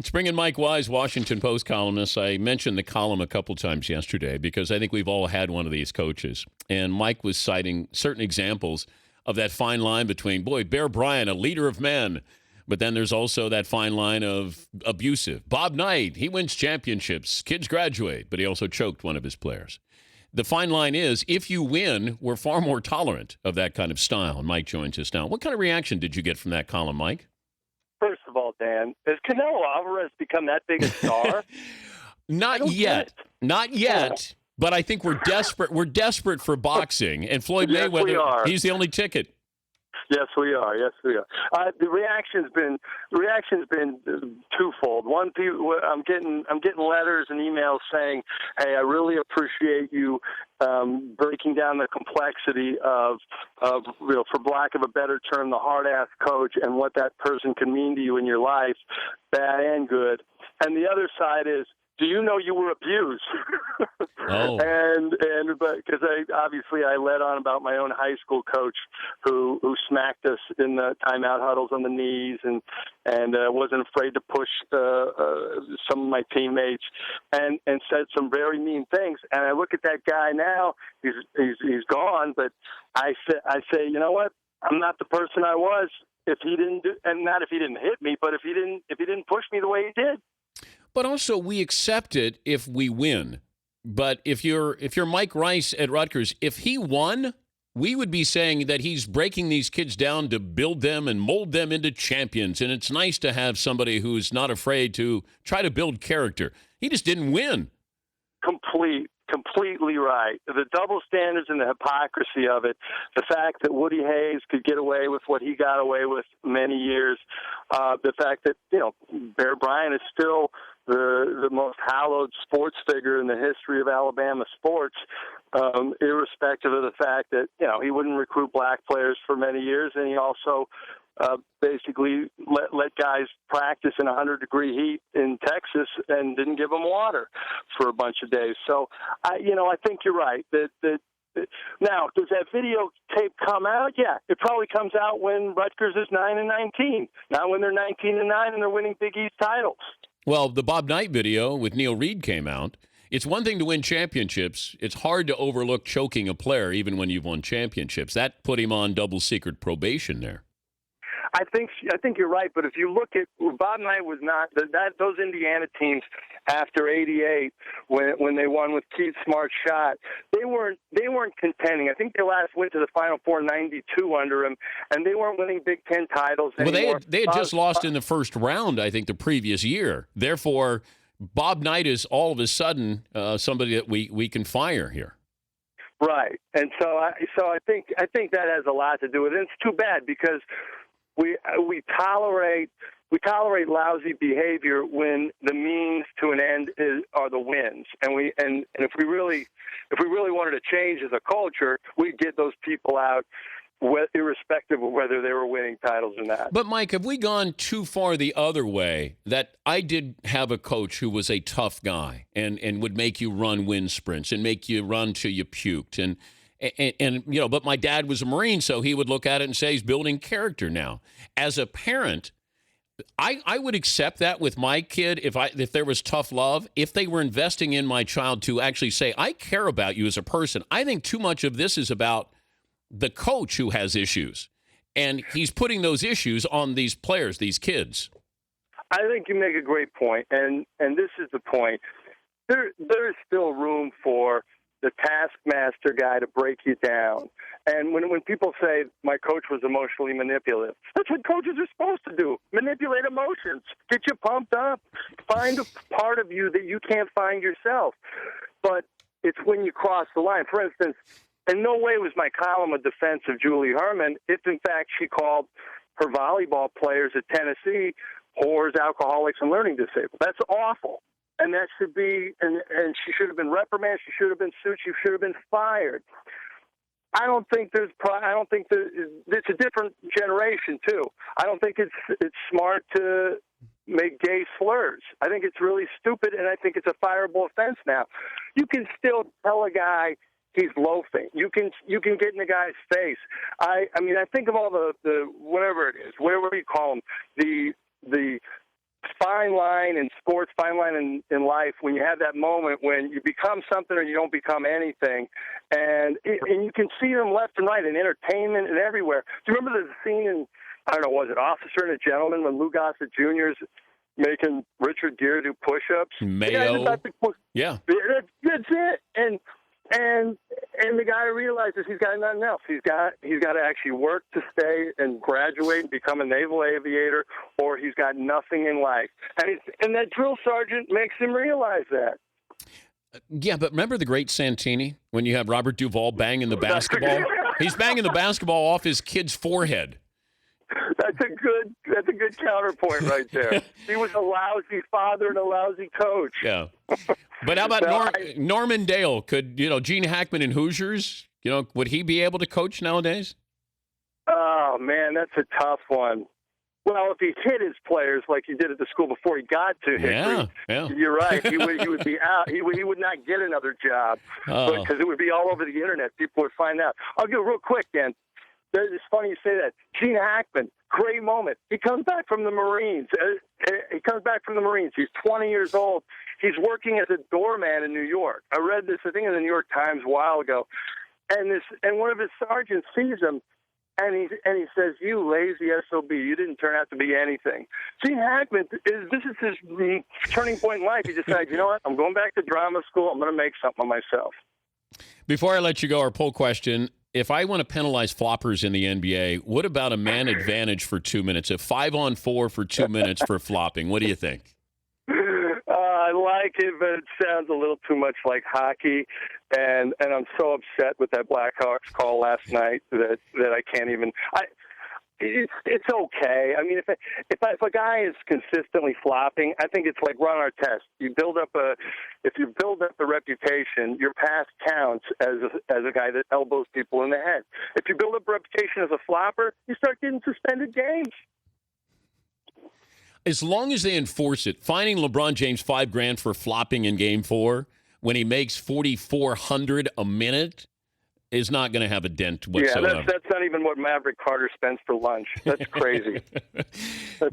Let's bring in Mike Wise, Washington Post columnist. I mentioned the column a couple times yesterday because I think we've all had one of these coaches. And Mike was citing certain examples of that fine line between, boy, Bear Bryant, a leader of men. But then there's also that fine line of abusive. Bob Knight, he wins championships. Kids graduate, but he also choked one of his players. The fine line is, if you win, we're far more tolerant of that kind of style. And Mike joins us now. What kind of reaction did you get from that column, Mike? First of all, Dan, has Canelo Alvarez become that big a star? Not yet. Not yet. But I think we're desperate. We're desperate for boxing. And Floyd Yes, we Mayweather, are. he's the only ticket. Yes, we are. Yes, we are. The reaction's been twofold. One, I'm getting letters and emails saying, "Hey, I really appreciate you breaking down the complexity of for lack of a better term, the hard-ass coach and what that person can mean to you in your life, bad and good." And the other side is, do you know you were abused? Oh. But because I let on about my own high school coach who smacked us in the timeout huddles on the knees and wasn't afraid to push some of my teammates and said some very mean things. And I look at that guy now; he's gone. But I say, you know what? I'm not the person I was if he didn't and not if he didn't hit me, but if he didn't push me the way he did. But also, we accept it if we win. But if you're Mike Rice at Rutgers, if he won, we would be saying that he's breaking these kids down to build them and mold them into champions. And it's nice to have somebody who's not afraid to try to build character. He just didn't win. Completely right. The double standards and the hypocrisy of it, the fact that Woody Hayes could get away with what he got away with many years, the fact that, Bear Bryant is still the most hallowed sports figure in the history of Alabama sports, irrespective of the fact that, he wouldn't recruit black players for many years, and he also basically let guys practice in 100-degree heat in Texas and didn't give them water for a bunch of days. So, I think you're right. Now, does that videotape come out? Yeah, it probably comes out when Rutgers is 9-19, not when they're 19-9 and they're winning Big East titles. Well, the Bob Knight video with Neil Reed came out. It's one thing to win championships. It's hard to overlook choking a player even when you've won championships. That put him on double secret probation there. I think you're right, but if you look at Bob Knight was not those Indiana teams after '88 when they won with Keith Smart's shot, they weren't contending. I think they last went to the Final Four '92 under him, and they weren't winning Big Ten titles anymore. Well, they had just lost in the first round, I think, the previous year. Therefore, Bob Knight is all of a sudden somebody that we can fire here. Right, and so I think that has a lot to do with it. And it's too bad because we tolerate lousy behavior when the means to an end are the wins, and if we really wanted to change as a culture, we'd get those people out, irrespective of whether they were winning titles or not. But Mike, have we gone too far the other way? That I did have a coach who was a tough guy and would make you run wind sprints and make you run till you puked and but my dad was a Marine, so he would look at it and say he's building character now. As a parent, I would accept that with my kid if there was tough love, if they were investing in my child to actually say, I care about you as a person. I think too much of this is about the coach who has issues, and he's putting those issues on these players, these kids. I think you make a great point, and this is the point. There's still room for the taskmaster guy to break you down. And when people say my coach was emotionally manipulative, that's what coaches are supposed to do. Manipulate emotions. Get you pumped up. Find a part of you that you can't find yourself. But it's when you cross the line. For instance, in no way was my column a defense of Julie Herman if, in fact, she called her volleyball players at Tennessee whores, alcoholics, and learning disabled. That's awful. And that should be, and she should have been reprimanded. She should have been sued. She should have been fired. I don't think it's a different generation too. I don't think it's smart to make gay slurs. I think it's really stupid, and I think it's a fireable offense now. You can still tell a guy he's loafing. You can get in the guy's face. I mean, I think of all the whatever it is, whatever you call them, the fine line in sports, fine line in life when you have that moment when you become something or you don't become anything. And you can see them left and right in entertainment and everywhere. Do you remember the scene in, I don't know, was it Officer and a Gentleman when Lou Gossett Jr. is making Richard Gere do push-ups? Mayo. Yeah. That's it. And the guy realizes he's got nothing else. He's got to actually work to stay and graduate and become a naval aviator, or he's got nothing in life. And that drill sergeant makes him realize that. Yeah, but remember the great Santini when you have Robert Duvall banging the basketball? He's banging the basketball off his kid's forehead. That's a good counterpoint right there. He was a lousy father and a lousy coach. Yeah. But how about Norman Dale? Could, Gene Hackman in Hoosiers, would he be able to coach nowadays? Oh, man, that's a tough one. Well, if he hit his players like he did at the school before he got to Hickory, you're right. He would be out. He would not get another job because it would be all over the internet. People would find out. I'll go real quick, Dan. It's funny you say that. Gene Hackman, great moment. He comes back from the Marines. He's 20 years old. He's working as a doorman in New York. I read this, I think, in the New York Times a while ago. And one of his sergeants sees him, and he says, "You lazy SOB, you didn't turn out to be anything." Gene Hackman, this is his turning point in life. He decides, you know what, I'm going back to drama school. I'm going to make something of myself. Before I let you go, our poll question. If I want to penalize floppers in the NBA, what about a man advantage for 2 minutes? A 5-on-4 for 2 minutes for flopping. What do you think? I like it, but it sounds a little too much like hockey. And I'm so upset with that Blackhawks call last night that I can't even. It's okay. I mean, if a guy is consistently flopping, I think it's like Ron Artest. If you build up a reputation, your past counts as a guy that elbows people in the head. If you build up a reputation as a flopper, you start getting suspended games. As long as they enforce it, fining LeBron James $5,000 for flopping in Game 4 when he makes $4,400 a minute is not going to have a dent whatsoever. Yeah, that's not even what Maverick Carter spends for lunch. That's crazy.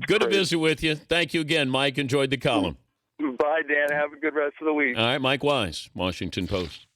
Good to visit with you. Thank you again, Mike. Enjoyed the column. Bye, Dan. Have a good rest of the week. All right, Mike Wise, Washington Post.